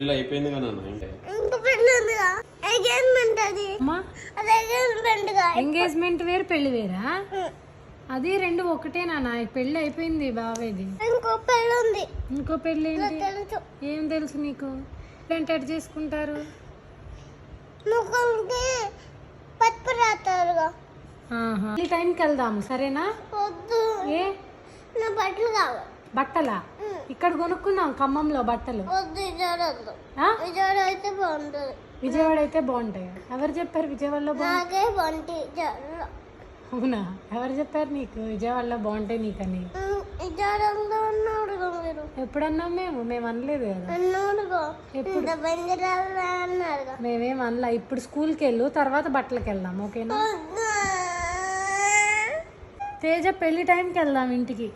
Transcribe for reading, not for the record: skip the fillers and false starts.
ఇలా అయిపోయింది కదా ఇంకా పెళ్లి ఉందిగా, ఎంగేజ్మెంట్ అది. ఎంగేజ్మెంట్ వేరు పెళ్లి వేరా? అది రెండు ఒకటే నాన్న. పెళ్లి అయిపోయింది బావేది. ఇంకో పెళ్లి ఉంది. ఇంకో పెళ్లి ఏంటి? తెలుసు. ఏం తెలుసు నీకు? ఎట్ చేసుకుంటారు? ముగ్గురికి పసుపు రాస్తారుగా. ఈ టైంకి వెళ్దాం సరేనా? వద్దు, ఏ నా బట్టలు కావాలి. బట్టలా? ఇక్కడ కొనుక్కుందాం ఖమ్మంలో బట్టలు. వద్దు, విజయవాడ వద్దు. విజయవాడ అయితే బాగుంటుంది. విజయవాడ అయితే బాగుంటాయి. ఎవరు చెప్పారు విజయవాడలో నాకే బాగుంటాయి విజయవాడలో. అవునా? ఎవరు చెప్పారు నీకు విజయవాడలో బాగుంటాయి నీకని? విజయవాడలో అన్నాడుగా మీరు. ఎప్పుడన్నాం? మేము అనలేదు కదా. అన్నాడుగా, ఎప్పుడు? అన్నాడుగా. మేమేం అనలా. ఇప్పుడు స్కూల్కి వెళ్ళు, తర్వాత బట్టలకి వెళ్దాం, ఓకేనా? తేజ పెళ్లి టైంకి వెళ్దాం ఇంటికి.